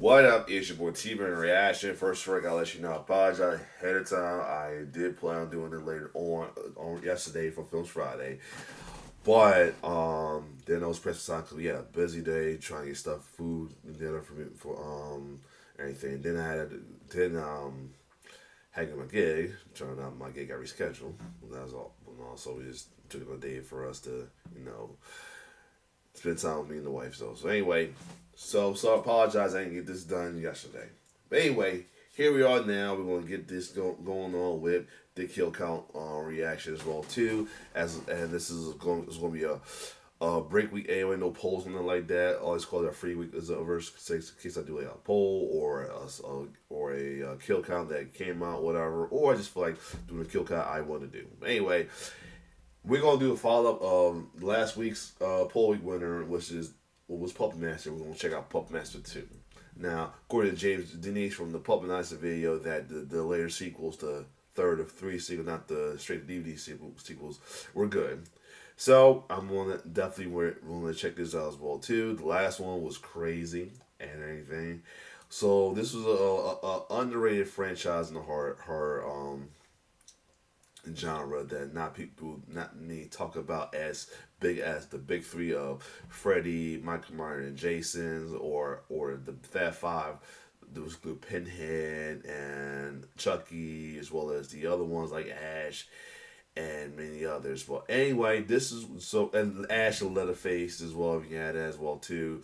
What up? It's your boy T-Man Reaction. First, I gotta let you know, I apologize ahead of time. I did plan on doing it later on yesterday for Films Friday, but then I was pressed time because we had a busy day trying to get stuff, food, and dinner for me for everything. Then I had had my gig. Turned out my gig got rescheduled. That was all. So we just took a day for us to spend time with me and the wife. So anyway, so I apologize I didn't get this done yesterday. But anyway, here we are now. We're gonna get this going on with the kill count reaction as well too. And this is going to be a break week anyway. No polls, nothing like that. I always call it a free week as a verse in case I do like a poll or a kill count that came out, whatever. Or I just feel like doing a kill count I want to do. But anyway. We're gonna do a follow up of last week's poll week winner, which was Puppet Master. We're gonna check out Puppet Master 2. Now, according to James Denise from the Puppet Master video, that the later sequels, the third of three sequels, not the straight DVD sequels, were good. So I'm gonna check this out as well too. The last one was crazy and everything. So this was a underrated franchise in the horror genre that not many talk about as big as the big three of Freddy, Michael Myers, and Jason's, or the Fab Five. There was good Pinhead and Chucky, as well as the other ones like Ash and many others. But anyway, this is and Ash and Leatherface as well. If you had that as well too.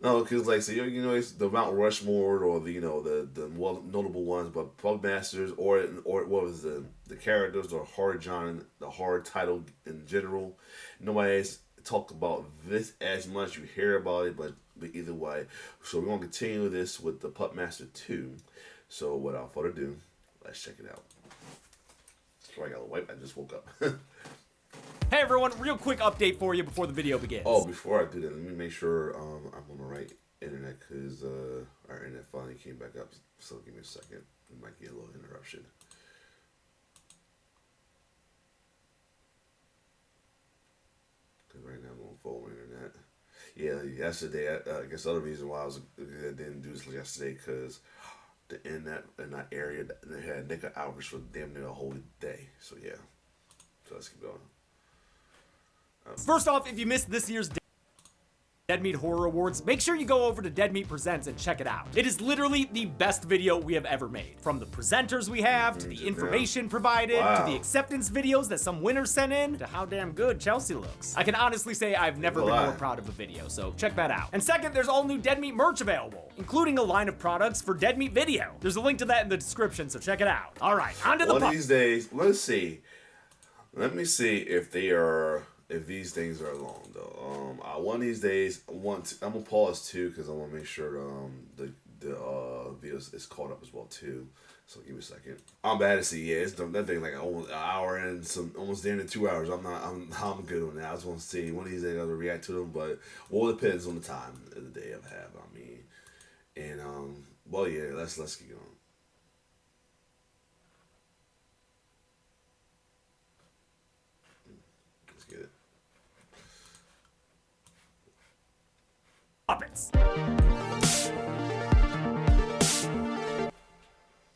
No, because like so, it's the Mount Rushmore or the more notable ones, but Puppet Masters or what was the characters or horror genre, the horror title in general. Nobody's talk about this as much. You hear about it, but either way. So we're gonna continue this with the Puppet Master 2. So without further ado, let's check it out. Sorry, I got a wipe. I just woke up. Hey everyone, real quick update for you before the video begins. Oh, before I do that, let me make sure I'm on the right internet because our internet finally came back up. So give me a second. We might get a little interruption. Because right now I'm on phone internet. Yeah, yesterday, I guess the other reason why I didn't do this yesterday because the internet in that area, they had nickel hours for damn near a whole day. So yeah, so let's keep going. First off, if you missed this year's Dead Meat Horror Awards, make sure you go over to Dead Meat Presents and check it out. It is literally the best video we have ever made. From the presenters we have, to the information provided, to the acceptance videos that some winners sent in, to how damn good Chelsea looks. I can honestly say I've never been more proud of a video, so check that out. And second, there's all new Dead Meat merch available, including a line of products for Dead Meat Video. There's a link to that in the description, so check it out. All right, on to the One of these days, let's see. Let me see if these things are long though. One of these days, I'm gonna pause too because I want to make sure the video is caught up as well too. So give me a second. I'm bad to see. Yeah, it's done. That thing like almost an hour and almost the end of 2 hours. I'm good on that. I just want to see one of these days I'm gonna react to them, but it depends on the time of the day I have. I mean, and well yeah, let's keep going. Puppets.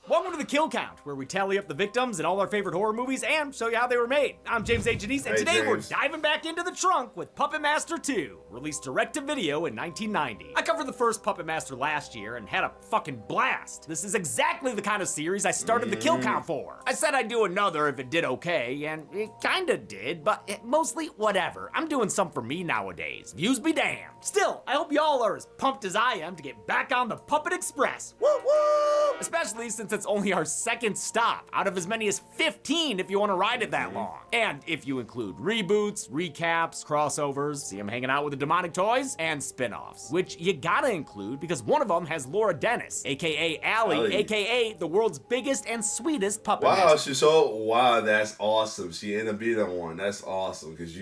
Welcome to the Kill Count, where we tally up the victims in all our favorite horror movies and show you how they were made. I'm James A. Janice, and today we're diving back into the trunk with Puppet Master 2, released direct-to-video in 1990. I covered the first Puppet Master last year and had a fucking blast. This is exactly the kind of series I started the Kill Count for. I said I'd do another if it did okay, and it kinda did, but mostly whatever. I'm doing some for me nowadays. Views be damned. Still, I hope y'all are as pumped as I am to get back on the Puppet Express. Woo woo! Especially since it's only our second stop out of as many as 15 if you want to ride it that long. And if you include reboots, recaps, crossovers, see them hanging out with the demonic toys, and spin-offs, which you gotta include because one of them has Laura Dennis, aka Allie, aka the world's biggest and sweetest puppet master. Wow, that's awesome. She ended up being that one. That's awesome because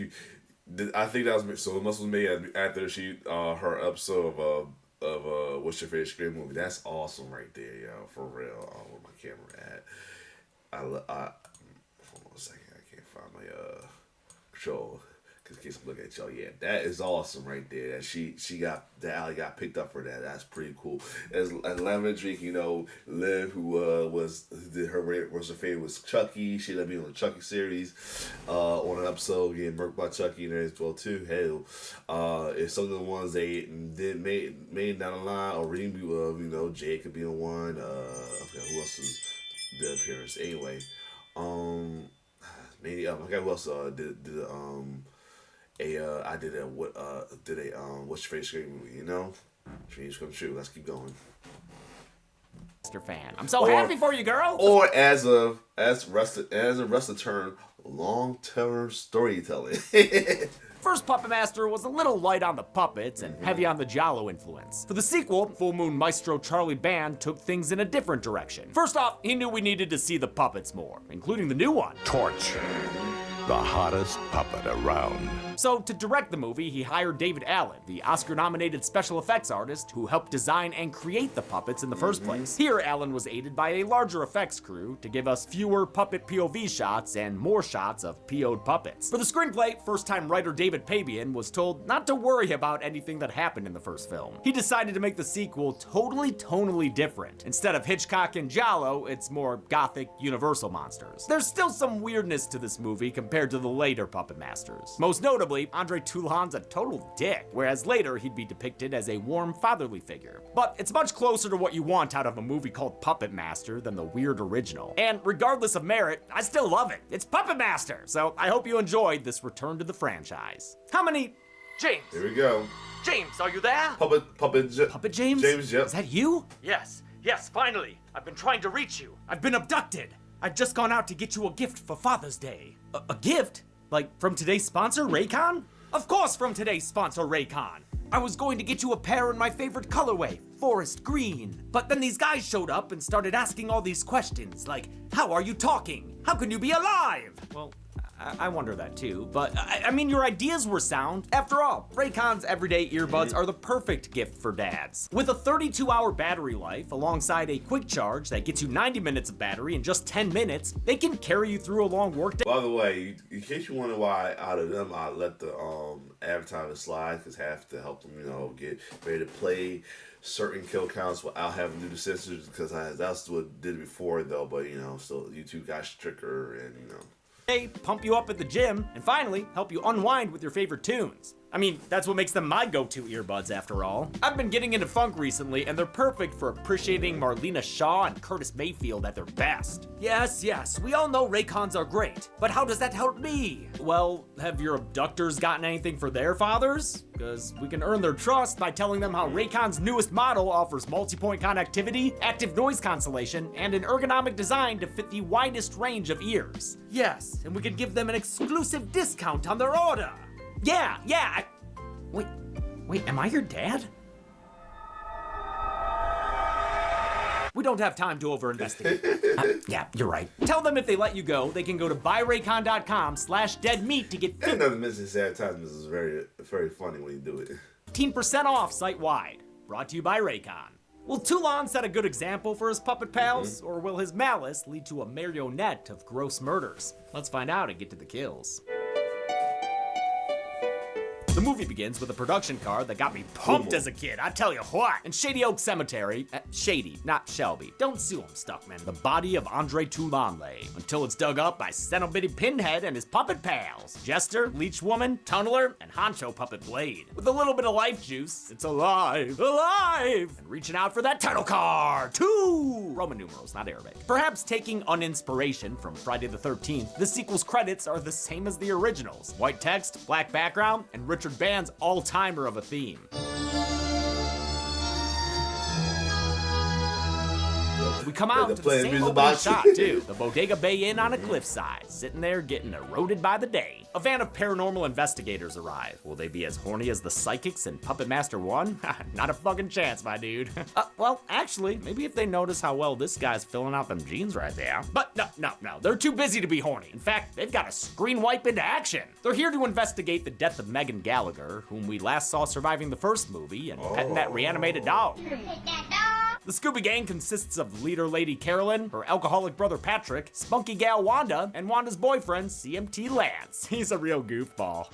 I think that was so. It must have been made after her episode of What's Your Favorite Scream Movie. That's awesome right there, yo. For real. Where my camera at? I hold on a second. I can't find my control. case I'm looking at y'all. Yeah, that is awesome right there. That Allie got picked up for that. That's pretty cool. As Lavender Drake, Liv, who was her favorite was Chucky. She ended up being on the Chucky series, on an episode getting murked by Chucky and as well too. Hell, if some of the ones they did made down the line or reboot of, Jay could be on one. I forgot who else did appearance. Anyway, maybe I forgot who else did what's your favorite scary movie? Dreams come true. Let's keep going. Fan. I'm so happy for you, girl. Or as a wrestler term, long-term storytelling. First Puppet Master was a little light on the puppets and heavy on the Giallo influence. For the sequel, Full Moon Maestro Charlie Band took things in a different direction. First off, he knew we needed to see the puppets more, including the new one, Torch, the hottest puppet around. So to direct the movie, he hired David Allen, the Oscar-nominated special effects artist who helped design and create the puppets in the first place. Here, Allen was aided by a larger effects crew to give us fewer puppet POV shots and more shots of PO'd puppets. For the screenplay, first-time writer David Pabian was told not to worry about anything that happened in the first film. He decided to make the sequel totally tonally different. Instead of Hitchcock and Giallo, it's more gothic Universal monsters. There's still some weirdness to this movie compared to the later Puppet Masters. Most notably, Andre Toulon's a total dick, whereas later he'd be depicted as a warm, fatherly figure. But it's much closer to what you want out of a movie called Puppet Master than the weird original. And regardless of merit, I still love it. It's Puppet Master, so I hope you enjoyed this return to the franchise. How many... James! Here we go. James, are you there? Puppet James? James, yep. Is that you? Yes, finally. I've been trying to reach you. I've been abducted. I've just gone out to get you a gift for Father's Day. A gift? Like, from today's sponsor, Raycon? Of course from today's sponsor, Raycon. I was going to get you a pair in my favorite colorway, forest green. But then these guys showed up and started asking all these questions, like, how are you talking? How can you be alive? Well, I wonder that too, but I mean, your ideas were sound. After all, Raycon's everyday earbuds are the perfect gift for dads. With a 32-hour battery life, alongside a quick charge that gets you 90 minutes of battery in just 10 minutes, they can carry you through a long workday. By the way, in case you wonder why out of them I let the advertising slide, because half to help them, get ready to play certain kill counts without having to do the censors, because that's what I did before though, but still YouTube got stricter and pump you up at the gym, and finally, help you unwind with your favorite tunes. I mean, that's what makes them my go-to earbuds after all. I've been getting into funk recently, and they're perfect for appreciating Marlena Shaw and Curtis Mayfield at their best. Yes, we all know Raycons are great, but how does that help me? Well, have your abductors gotten anything for their fathers? Because we can earn their trust by telling them how Raycon's newest model offers multi-point connectivity, active noise cancellation, and an ergonomic design to fit the widest range of ears. Yes, and we can give them an exclusive discount on their order. Yeah. Wait, am I your dad? We don't have time to over-investigate. Yeah, you're right. Tell them if they let you go, they can go to buyraycon.com/deadmeat to get and another Mrs. Advertisements is very, very funny when you do it. 15% off site-wide. Brought to you by Raycon. Will Toulon set a good example for his puppet pals, or will his malice lead to a marionette of gross murders? Let's find out and get to the kills. The movie begins with a production car that got me pumped as a kid, I tell you what. In Shady Oak Cemetery, Shady, not Shelby. Don't sue him, Stuckman. The body of Andre Toulon lay, until it's dug up by Cenobitty Pinhead and his puppet pals. Jester, Leech Woman, Tunneler, and Honcho Puppet Blade. With a little bit of life juice, it's alive, and reaching out for that title card, 2! Roman numerals, not Arabic. Perhaps taking uninspiration from Friday the 13th, the sequel's credits are the same as the originals. White text, black background, and Richard Band's all-timer of a theme. We come out to the same opening shot, too. The Bodega Bay Inn on a cliffside, sitting there getting eroded by the day. A van of paranormal investigators arrive. Will they be as horny as the psychics in Puppet Master 1? Not a fucking chance, my dude. Well, actually, maybe if they notice how well this guy's filling out them jeans right there. But no. They're too busy to be horny. In fact, they've got a screen wipe into action. They're here to investigate the death of Megan Gallagher, whom we last saw surviving the first movie and petting that reanimated dog. The Scooby Gang consists of leader Lady Carolyn, her alcoholic brother Patrick, spunky gal Wanda, and Wanda's boyfriend, CMT Lance. He's a real goofball.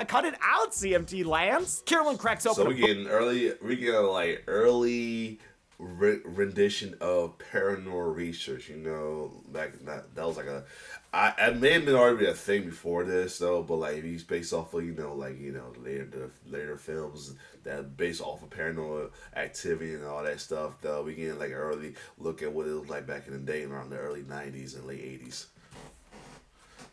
Cut it out, CMT Lance. Carolyn cracks open. So we getting early rendition of Paranormal Research. You know, back that was like I may have been already a thing before this though, but like he's based off of later films that based off of Paranormal Activity and all that stuff. Though we getting like an early look at what it was like back in the day around the early '90s and late '80s.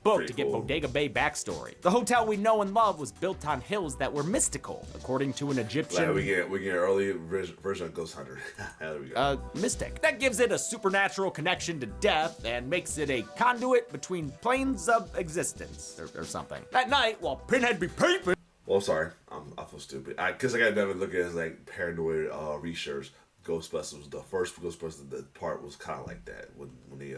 Book to get Bodega Bay backstory. The hotel we know and love was built on hills that were mystical, according to an Egyptian. Like we get an early version of Ghost Hunter. There we go. Mystic. That gives it a supernatural connection to death and makes it a conduit between planes of existence or something. At night, while Pinhead be peeping. Well, sorry, I feel stupid. Because I got never look at it as like Paranoid Research. Ghostbusters, the first Ghostbusters, the part was kind of like that when they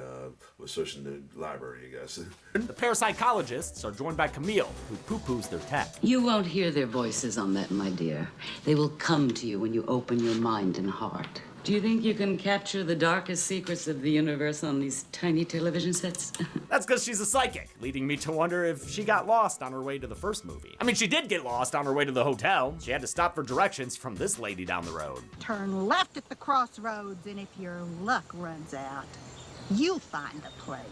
was searching the library, I guess. The parapsychologists are joined by Camille, who poo-poos their tech. You won't hear their voices on that, my dear. They will come to you when you open your mind and heart. Do you think you can capture the darkest secrets of the universe on these tiny television sets? That's because she's a psychic, leading me to wonder if she got lost on her way to the first movie. I mean, she did get lost on her way to the hotel. She had to stop for directions from this lady down the road. Turn left at the crossroads, and if your luck runs out, you'll find the place.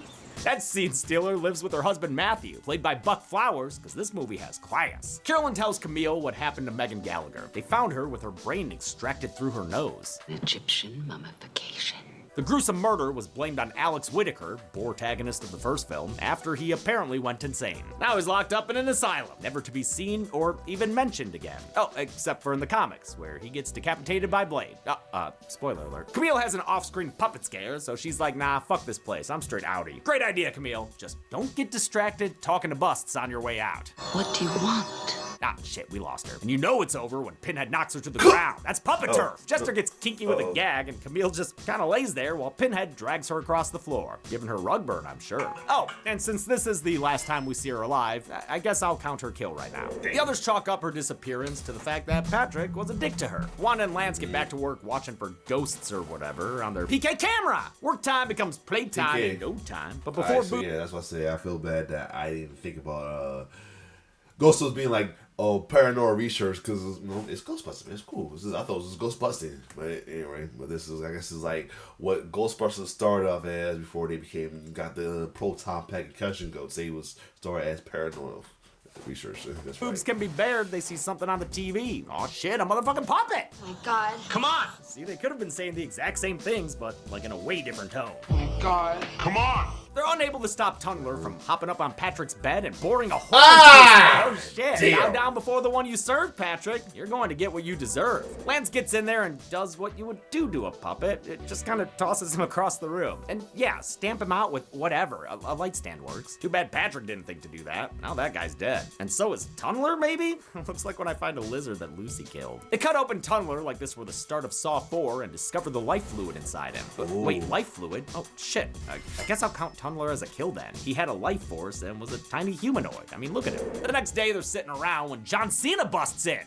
That scene stealer lives with her husband Matthew, played by Buck Flowers, because this movie has class. Carolyn tells Camille what happened to Megan Gallagher. They found her with her brain extracted through her nose. Egyptian mummification. The gruesome murder was blamed on Alex Whitaker, protagonist of the first film, after he apparently went insane. Now he's locked up in an asylum, never to be seen or even mentioned again. Oh, except for in the comics, where he gets decapitated by Blade. Spoiler alert. Camille has an off-screen puppet scare, so she's like, nah, fuck this place, I'm straight outie. Great idea, Camille. Just don't get distracted talking to busts on your way out. What do you want? Ah, shit, we lost her. And you know it's over when Pinhead knocks her to the ground. That's puppet turf. Jester gets kinky with a gag, and Camille just kind of lays there while Pinhead drags her across the floor, giving her rug burn, I'm sure. Oh, and since this is the last time we see her alive, I guess I'll count her kill right now. The others chalk up her disappearance to the fact that Patrick was a dick to her. Wanda and Lance get back to work watching for ghosts or whatever on their PK camera. Work time becomes playtime in no time. But before yeah, that's what I say. I feel bad that I didn't think about Ghostbusters being like, oh, Paranormal Research, because it's Ghostbusters, man. It's cool. I thought it was Ghostbusting. But anyway, this is, I guess, is like what Ghostbusters started off as before they got the proton pack concussion goats. They was started as Paranormal Research. That's boobs right. can be bared, they see something on the TV. Aw, shit, a motherfucking puppet. Oh my God. Come on. See, they could have been saying the exact same things, but like in a way different tone. Oh my God. Come on! They're unable to stop Tungler from hopping up on Patrick's bed and boring a hole into his Oh shit, bow down before the one you served, Patrick. You're going to get what you deserve. Lance gets in there and does what you would do to a puppet. It just kind of tosses him across the room. And yeah, stamp him out with whatever. A light stand works. Too bad Patrick didn't think to do that. Now that guy's dead. And so is Tungler, maybe? Looks like when I find a lizard that Lucy killed. They cut open Tungler like this were the start of Saw 4 and discover the life fluid inside him. But wait, life fluid? Oh shit. I guess I'll count Tungler as a kill then. He had a life force and was a tiny humanoid. I mean, look at him. The next day, they're sitting around when John Cena busts in.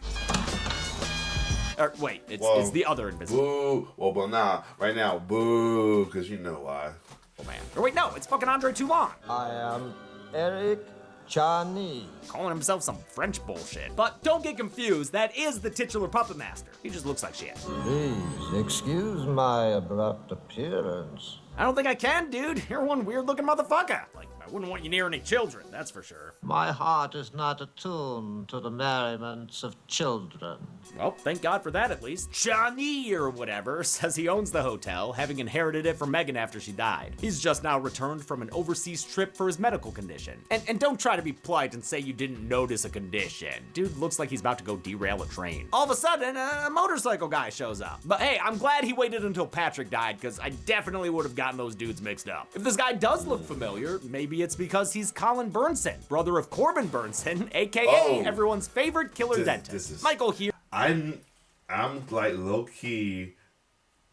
Wait, it's the other Invisible. Boo. Well, but nah, right now, boo, because you know why. Oh, man. Or wait, no, it's fucking Andre Toulon. I am Eric Chani. Calling himself some French bullshit. But don't get confused, that is the titular puppet master. He just looks like shit. Please excuse my abrupt appearance. I don't think I can, dude. You're one weird-looking motherfucker. Like, I wouldn't want you near any children, that's for sure. My heart is not attuned to the merriments of children. Well, thank God for that at least. Johnny or whatever says he owns the hotel, having inherited it from Megan after she died. He's just now returned from an overseas trip for his medical condition. And don't try to be polite and say you didn't notice a condition. Dude looks like he's about to go derail a train. All of a sudden, a motorcycle guy shows up. But hey, I'm glad he waited until Patrick died, because I definitely would have gotten those dudes mixed up. If this guy does look familiar, maybe it's because he's Colin Burnson, brother of Corbin Burnson, aka everyone's favorite killer dentist. Michael here. I'm like low key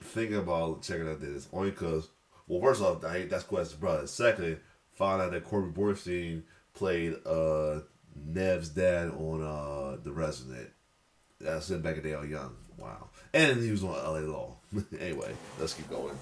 thinking about checking out this only because, well, first off, that's cool as his brother. Secondly, found out that Corbin Burnson played Nev's dad on The Resident. That's him back in Dale Young. Wow. And he was on LA Law. Anyway, let's keep going.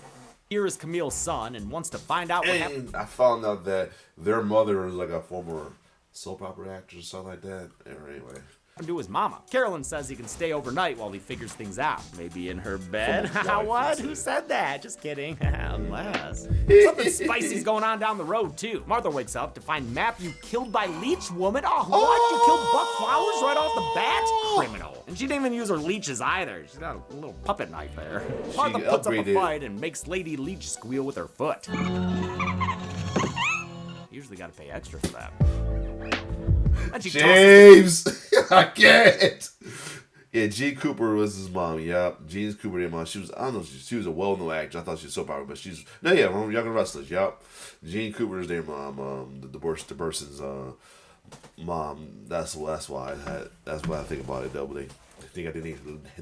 Here is Camille's son and wants to find out what happened. And I found out that their mother is like a former soap opera actress or something like that. Anyway. To his mama. Carolyn says he can stay overnight while he figures things out. Maybe in her bed. What? Who said that? Just kidding. Unless. Something spicy's going on down the road, too. Martha wakes up to find Matthew killed by Leech Woman. Oh, what? You killed Buck Flowers right off the bat? Criminal. And she didn't even use her leeches either. She's got a little puppet knife there. Martha puts up a fight and makes Lady Leech squeal with her foot. Usually gotta pay extra for that. And she James! I can't! Yeah, Jean Cooper was his mom. Yep. Jean Cooper, their mom. She was, I don't know, she was a well-known actress. I thought she was so popular, but she's, one of the Younger Wrestlers. Yep. Jean Cooper is their mom. The Burson's mom. That's why I think about it, though. But I think I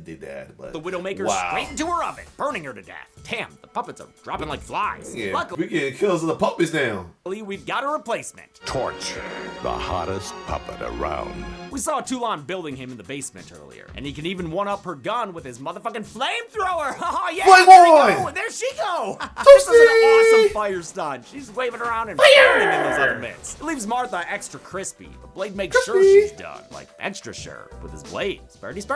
did that. But the Widowmaker straight into her oven, burning her to death. Damn, the puppets are dropping like flies. Yeah, luckily, we getting kills of the puppies now. We've got a replacement. Torch, the hottest puppet around. We saw Toulon building him in the basement earlier, and he can even one-up her gun with his motherfucking flamethrower. Oh yeah, there she go. This is an awesome fire stunt. She's waving around and burning in those other mitts. It leaves Martha extra crispy, but Blade makes sure she's done, like extra sure, with his blade. Spurty.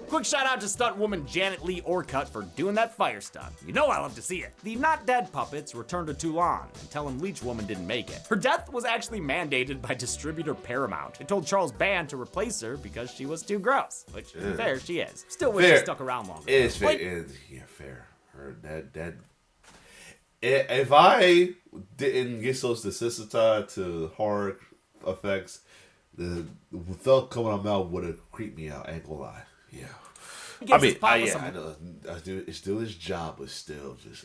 Quick shout out to stunt woman Janet Lee Orcutt for doing that fire stunt. You know I love to see it. The not dead puppets return to Toulon and tell him Leech Woman didn't make it. Her death was actually mandated by distributor Paramount. They told Charles Band to replace her because she was too gross, which fair she is. Still wish she stuck around longer. It's fair. Fair. Her that. If I didn't get so desensitized to horror effects, the thought coming out of my mouth would have creeped me out. I ain't gonna lie. Yeah. I know. It's still his job, but still just.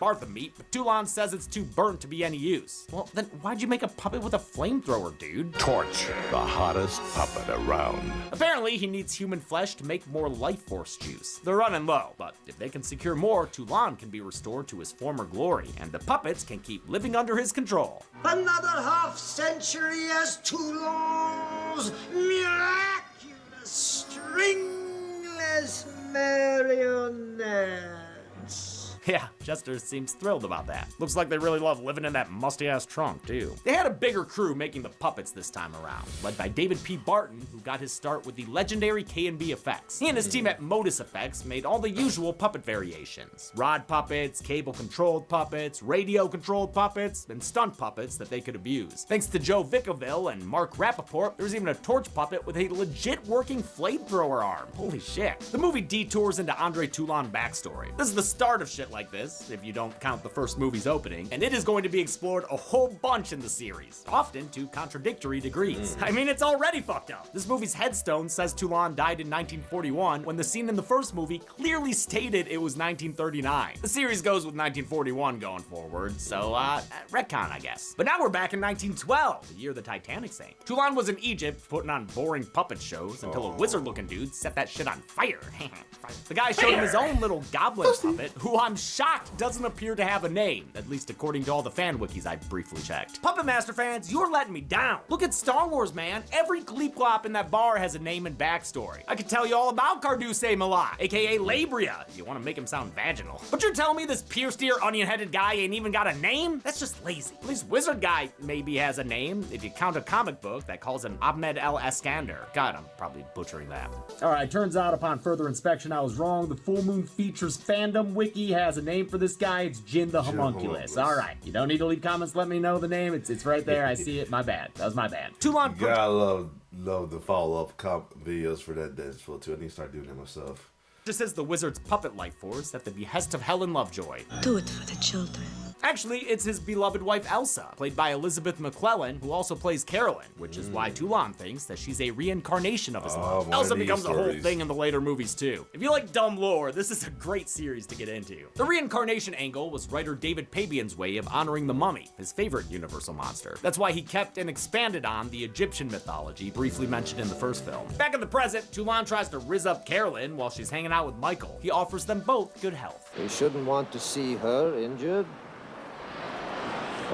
Martha meat, but Toulon says it's too burnt to be any use. Well, then why'd you make a puppet with a flamethrower, dude? Torch, the hottest puppet around. Apparently, he needs human flesh to make more life force juice. They're running low, but if they can secure more, Toulon can be restored to his former glory, and the puppets can keep living under his control. Another half century as Toulon's miraculous stringless marionettes. Yeah, Chester seems thrilled about that. Looks like they really love living in that musty-ass trunk, too. They had a bigger crew making the puppets this time around, led by David P. Barton, who got his start with the legendary K&B Effects. He and his team at Modus Effects made all the usual puppet variations. Rod puppets, cable-controlled puppets, radio-controlled puppets, and stunt puppets that they could abuse. Thanks to Joe Vicoville and Mark Rappaport, there was even a torch puppet with a legit working flamethrower arm. Holy shit. The movie detours into Andre Toulon backstory. This is the start of shit like this, if you don't count the first movie's opening, and it is going to be explored a whole bunch in the series, often to contradictory degrees. I mean, it's already fucked up. This movie's headstone says Toulon died in 1941, when the scene in the first movie clearly stated it was 1939. The series goes with 1941 going forward, so, retcon, I guess. But now we're back in 1912, the year the Titanic sank. Toulon was in Egypt, putting on boring puppet shows until a wizard-looking dude set that shit on fire. The guy showed him his own little goblin puppet, who I'm shocked doesn't appear to have a name, at least according to all the fan wikis I briefly checked. Puppet Master fans, you're letting me down. Look at Star Wars, man. Every Gleep-Glop in that bar has a name and backstory. I could tell you all about Carduce Malat, aka Labria, if you want to make him sound vaginal. But you're telling me this pierced ear, onion-headed guy ain't even got a name? That's just lazy. At least Wizard Guy maybe has a name, if you count a comic book that calls him Ahmed El Eskander. God, I'm probably butchering that. Alright, turns out upon further inspection I was wrong. The Full Moon Features fandom wiki has a name for this guy. It's Jin the Homunculus. Alright, you don't need to leave comments, let me know the name. It's right there, I see it. My bad. That was my bad. Toulon. You gotta love the follow-up videos for that dance floor too. I need to start doing that myself. Just as the wizard's puppet life force at the behest of Helen Lovejoy. Do it for the children. Actually, it's his beloved wife Elsa, played by Elizabeth McClellan, who also plays Carolyn, which is why Toulon thinks that she's a reincarnation of his love. Elsa becomes a whole thing in the later movies too. If you like dumb lore, this is a great series to get into. The reincarnation angle was writer David Pabian's way of honoring the mummy, his favorite Universal monster. That's why he kept and expanded on the Egyptian mythology briefly mentioned in the first film. Back in the present, Toulon tries to rizz up Carolyn while she's hanging out with Michael. He offers them both good health. We shouldn't want to see her injured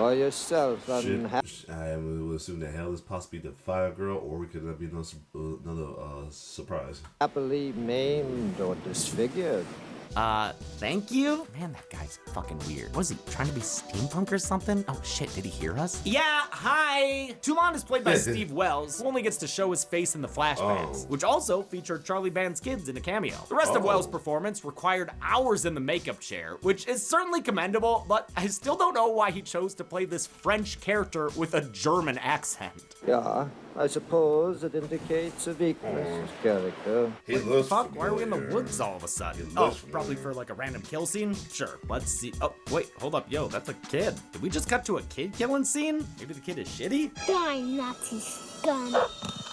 or yourself Shit, unhappy. I would assume that Hell is possibly the fire girl, or it could be another surprise. Happily maimed or disfigured. Thank you? Man, that guy's fucking weird. Was he trying to be steampunk or something? Oh shit, did he hear us? Yeah, hi! Toulon is played by Steve Wells, who only gets to show his face in the flashbacks, which also featured Charlie Band's kids in a cameo. The rest of Wells' performance required hours in the makeup chair, which is certainly commendable, but I still don't know why he chose to play this French character with a German accent. Yeah, I suppose it indicates a weakness of character. He looks Fuck, why are we in the familiar. woods all of a sudden? He Oh, looks probably familiar. for like a random kill scene? Sure, let's see. Oh, wait, hold up. Yo, that's a kid. Did we just cut to a kid killing scene? Maybe the kid is shitty? Die, Nazi scum.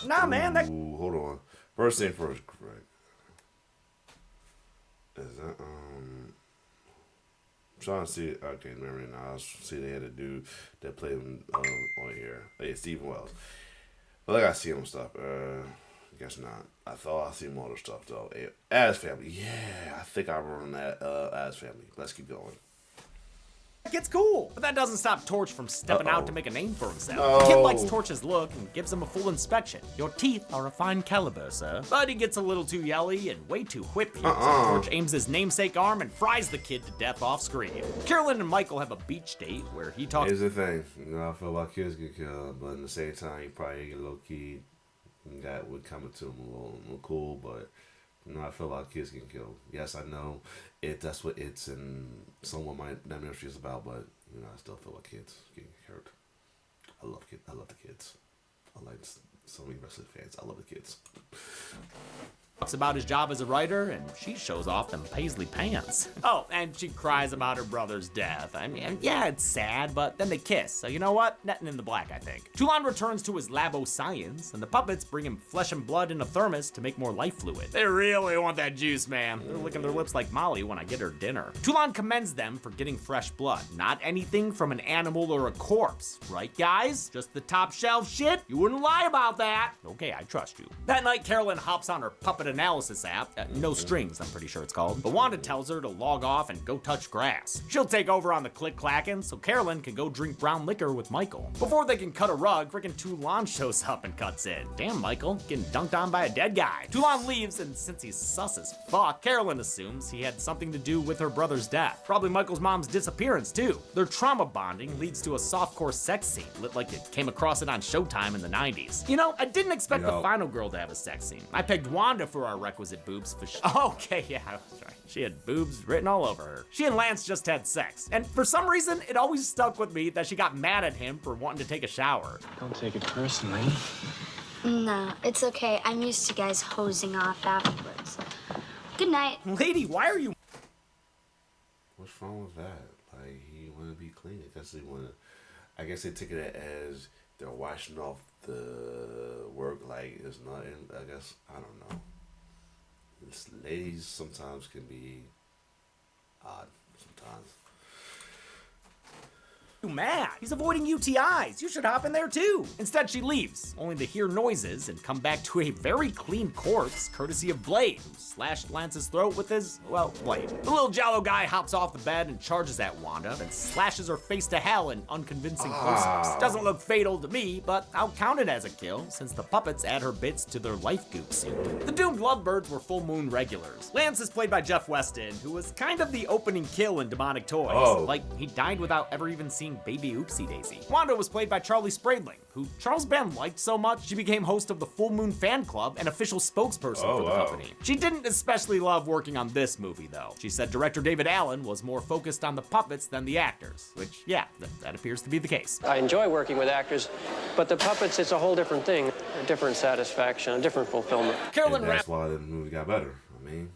Nah, man, that Ooh, hold on. First thing first, correct. Is that I'm trying to see. Okay, remember now. I see they had a dude that played him on here. Hey, Stephen Wells. But I gotta see him stuff. Guess not. I thought I seen him other stuff though. Hey, Addams Family. Yeah, I think I remember that Addams Family. Let's keep going. gets cool. But that doesn't stop Torch from stepping out to make a name for himself. No. The kid likes Torch's look and gives him a full inspection. Your teeth are a fine caliber, sir. But he gets a little too yelly and way too whippy. So Torch aims his namesake arm and fries the kid to death off screen. Carolyn and Michael have a beach date where he talks. Here's the thing. You know, I feel like kids get killed, but at the same time, you probably get low key. That would come to him a little cool, but you know, I feel like kids get killed. Yes, I know that's what it's and someone might not know what she's about, but you know, I still feel like kids getting hurt. I love kids. I love the kids. I like so many wrestling fans. I love the kids. Talks about his job as a writer, and she shows off them paisley pants. Oh, and she cries about her brother's death. I mean, yeah, it's sad, but then they kiss. So you know what? Netting in the black, I think. Toulon returns to his labo science, and the puppets bring him flesh and blood in a thermos to make more life fluid. They really want that juice, man. They're licking their lips like Molly when I get her dinner. Toulon commends them for getting fresh blood, not anything from an animal or a corpse. Right, guys? Just the top shelf shit? You wouldn't lie about that. Okay, I trust you. That night, Carolyn hops on her puppet analysis app, No Strings, I'm pretty sure it's called, but Wanda tells her to log off and go touch grass. She'll take over on the click-clacking so Carolyn can go drink brown liquor with Michael. Before they can cut a rug, frickin' Toulon shows up and cuts in. Damn, Michael, getting dunked on by a dead guy. Toulon leaves, and since he's sus as fuck, Carolyn assumes he had something to do with her brother's death. Probably Michael's mom's disappearance, too. Their trauma bonding leads to a softcore sex scene, lit like it came across it on Showtime in the 90s. You know, I didn't expect the final girl to have a sex scene. I pegged Wanda for our requisite boobs for okay, yeah, that's right. She had boobs written all over her. She and Lance just had sex. And for some reason, it always stuck with me that she got mad at him for wanting to take a shower. Don't take it personally. No, it's okay. I'm used to guys hosing off afterwards. Good night. Lady, why are you... What's wrong with that? Like, he want to be clean. I guess they take it as they're washing off the work like it's nothing. I guess, I don't know. This ladies sometimes can be odd sometimes. You mad? He's avoiding UTIs. You should hop in there too. Instead, she leaves, only to hear noises and come back to a very clean corpse, courtesy of Blade, who slashed Lance's throat with his, well, blade. The little Jalo guy hops off the bed and charges at Wanda, then slashes her face to hell in unconvincing close-ups. Doesn't look fatal to me, but I'll count it as a kill, since the puppets add her bits to their life goop suit. The doomed lovebirds were full moon regulars. Lance is played by Jeff Weston, who was kind of the opening kill in Demonic Toys. Oh. Like, he died without ever even seeing baby Oopsie Daisy. Wanda was played by Charlie Spradling, who Charles Band liked so much she became host of the Full Moon Fan Club and official spokesperson for the company. She didn't especially love working on this movie, though. She said director David Allen was more focused on the puppets than the actors, which, yeah, that appears to be the case. I enjoy working with actors, but the puppets, it's a whole different thing, a different satisfaction, a different fulfillment. Carolyn And that's why the movie got better. I mean,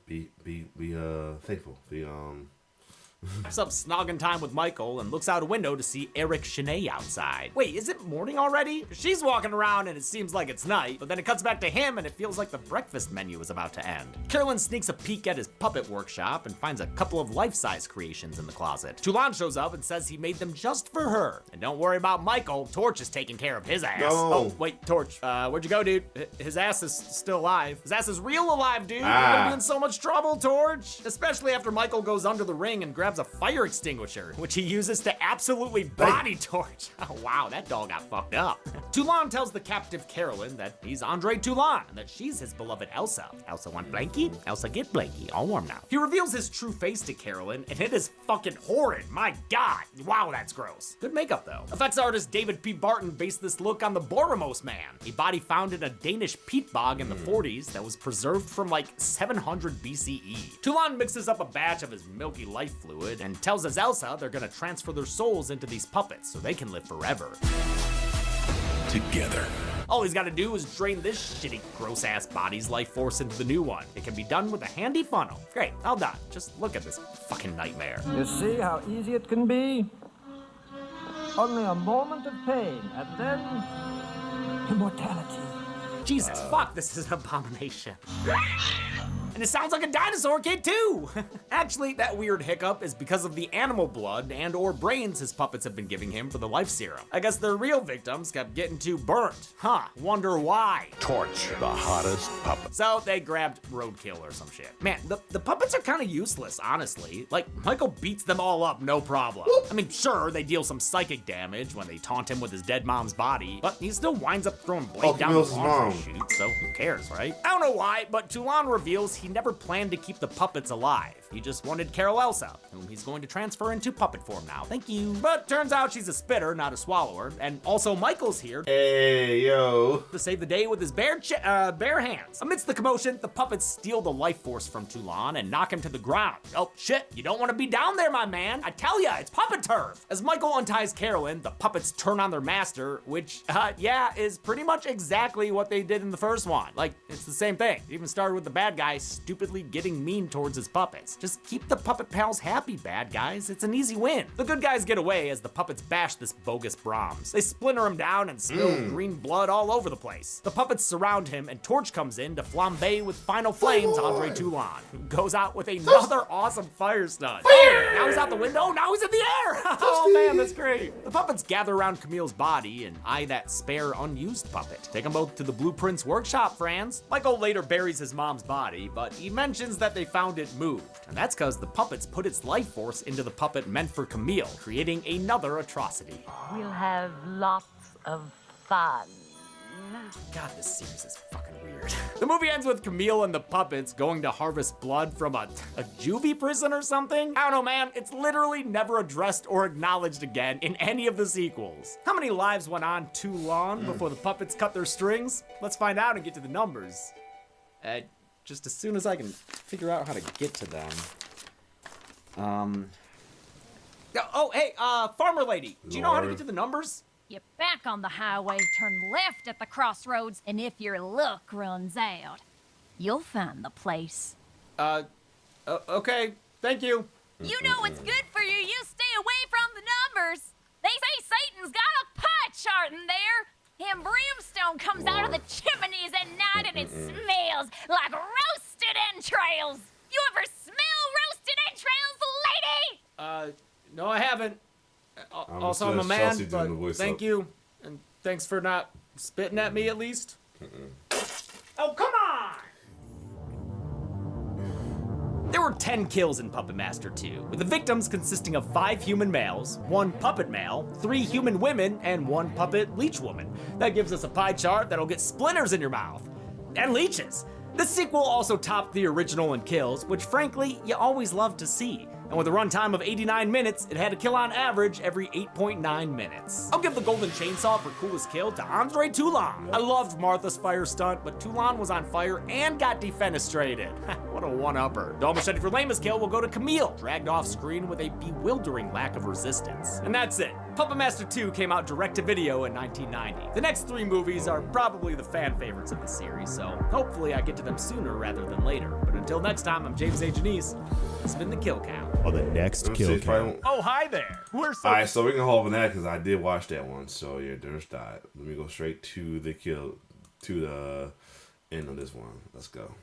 be thankful. wraps up snogging time with Michael and looks out a window to see Eric Shanae outside. Wait, is it morning already? She's walking around and it seems like it's night, but then it cuts back to him and it feels like the breakfast menu is about to end. Carolyn sneaks a peek at his puppet workshop and finds a couple of life-size creations in the closet. Toulon shows up and says he made them just for her. And don't worry about Michael, Torch is taking care of his ass. No. Oh, wait, Torch, where'd you go, dude? His ass is still alive. His ass is real alive, dude. You're gonna be in so much trouble, Torch. Especially after Michael goes under the ring and grabs grabs a fire extinguisher, which he uses to absolutely body torch. Oh wow, that doll got fucked up. Toulon tells the captive Carolyn that he's Andre Toulon and that she's his beloved Elsa. Elsa want blankie? Elsa get blankie, all warm now. He reveals his true face to Carolyn, and it is fucking horrid. My God, wow, that's gross. Good makeup though. Effects artist David P. Barton based this look on the Boromos Man, a body found in a Danish peat bog in the 40s that was preserved from like 700 BCE. Toulon mixes up a batch of his milky life fluid and tells his Elsa they're gonna transfer their souls into these puppets so they can live forever. Together. All he's gotta do is drain this shitty, gross-ass body's life force into the new one. It can be done with a handy funnel. Great, all done. Just look at this fucking nightmare. You see how easy it can be? Only a moment of pain, and then immortality. Jesus, fuck, this is an abomination. And it sounds like a dinosaur kid too! Actually, that weird hiccup is because of the animal blood and or brains his puppets have been giving him for the life serum. I guess their real victims kept getting too burnt. Huh, wonder why. Torch the hottest puppet. So they grabbed roadkill or some shit. Man, the puppets are kind of useless, honestly. Like, Michael beats them all up, no problem. I mean, sure, they deal some psychic damage when they taunt him with his dead mom's body, but he still winds up throwing Blade down the laundry chute, so who cares, right? I don't know why, but Toulon reveals he never planned to keep the puppets alive. He just wanted Carol Elsa, whom he's going to transfer into puppet form now. Thank you. But turns out she's a spitter, not a swallower, and also Michael's here. Hey, yo. To save the day with his bare hands. Amidst the commotion, the puppets steal the life force from Toulon and knock him to the ground. Oh shit, you don't want to be down there, my man. I tell ya, it's puppet turf. As Michael unties Carolyn, the puppets turn on their master, which, yeah, is pretty much exactly what they did in the first one. Like, it's the same thing. It even started with the bad guy stupidly getting mean towards his puppets. Just keep the puppet pals happy, bad guys. It's an easy win. The good guys get away as the puppets bash this bogus Brahms. They splinter him down and spill green blood all over the place. The puppets surround him and Torch comes in to flambe with final flames Andre Toulon, who goes out with another awesome fire stun. Oh, now he's out the window, now he's in the air! Oh man, that's great. The puppets gather around Camille's body and eye that spare unused puppet. Take them both to the Blueprints workshop, friends. Michael later buries his mom's body, but he mentions that they found it moved. And that's because the puppets put its life force into the puppet meant for Camille, creating another atrocity. We'll have lots of fun. God, this series is fucking weird. The movie ends with Camille and the puppets going to harvest blood from a juvie prison or something? I don't know, man. It's literally never addressed or acknowledged again in any of the sequels. How many lives went on too long before the puppets cut their strings? Let's find out and get to the numbers. Just as soon as I can figure out how to get to them. Oh, hey, farmer lady, do you know how to get to the numbers? You're back on the highway, turn left at the crossroads, and if your luck runs out, you'll find the place. Okay, thank you. You know what's good for you, you stay away from the numbers. They say Satan's got a pie chart in there, and brimstone comes out of the chimneys at night and it smells like roasted entrails. You ever smell roasted entrails, lady? No, I haven't. Also, I'm a man, but thank you. And thanks for not spitting at me, at least. Oh, come on! There were 10 kills in Puppet Master 2, with the victims consisting of 5 human males, 1 puppet male, 3 human women, and 1 puppet leech woman. That gives us a pie chart that'll get splinters in your mouth. And leeches. The sequel also topped the original in kills, which frankly, you always love to see. And with a runtime of 89 minutes, it had a kill on average every 8.9 minutes. I'll give the golden chainsaw for coolest kill to Andre Toulon. I loved Martha's fire stunt, but Toulon was on fire and got defenestrated. What a one-upper. Dull Machete for lamest kill will go to Camille, dragged off screen with a bewildering lack of resistance. And that's it. Puppet Master 2 came out direct-to-video in 1990. The next 3 movies are probably the fan favorites of the series, so hopefully I get to them sooner rather than later. But until next time, I'm James A. Janice. It's been the Kill Count. On the next Kill Count. Oh, hi there. We're so... Alright, so we can hold on that because I did watch that one. So yeah, there's that. Let me go straight to the end of this one. Let's go.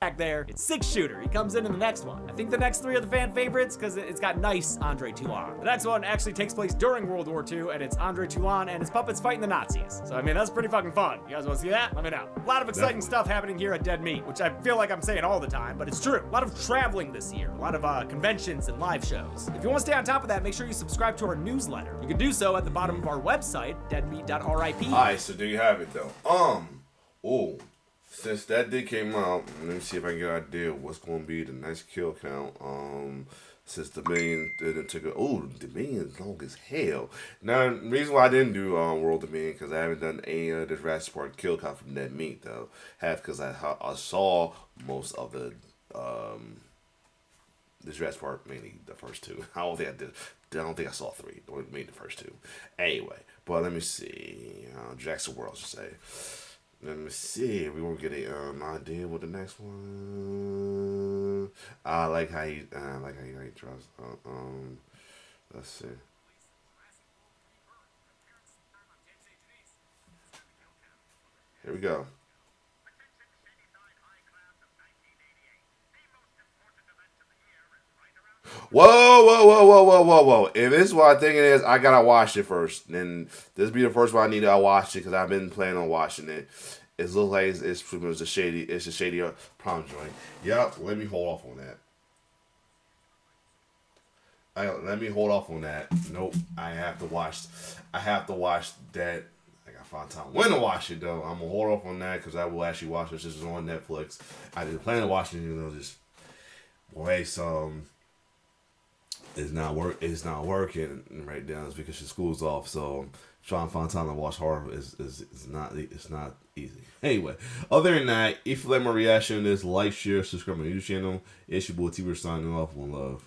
back there, it's Six Shooter. He comes in the next one. I think the next 3 are the fan favorites because it's got nice Andre Toulon. The next one actually takes place during World War II, and it's Andre Toulon and his puppets fighting the Nazis. So, I mean, that's pretty fucking fun. You guys want to see that? Let me know. A lot of exciting stuff happening here at Dead Meat, which I feel like I'm saying all the time, but it's true. A lot of traveling this year. A lot of conventions and live shows. If you want to stay on top of that, make sure you subscribe to our newsletter. You can do so at the bottom of our website, deadmeat.rip. Alright, so there you have it, though. Since that did came out, let me see if I can get an idea of what's going to be the next kill count. Since Dominion took it. Oh, Dominion is long as hell. Now, the reason why I didn't do World Dominion because I haven't done any of the Jurassic Park kill count from Dead Meat though. Because I saw most of the Jurassic Park, mainly the first 2. I don't think I saw 3. I made the first 2. Anyway, but let me see. Jackson World, I should say. Let me see. We won't get an idea with the next one. I like how you trust. Let's see. Here we go. Whoa. If this is what I think it is, I gotta watch it first. Then this be the first one I need to watch it because I've been planning on watching it. It looks like it's pretty much a shady prom joint. Yep, let me hold off on that. Let me hold off on that. Nope, I have to watch that. I gotta find time when to watch it though. I'm gonna hold off on that because I will actually watch it. This is on Netflix. I didn't plan on watching it, just it's not working right now. It's because your school's off. So trying to find time to watch horror is not easy. Anyway, other than that, if you like my reaction to this, like, share, subscribe to my YouTube channel. It's your boy T. We're signing off. One love.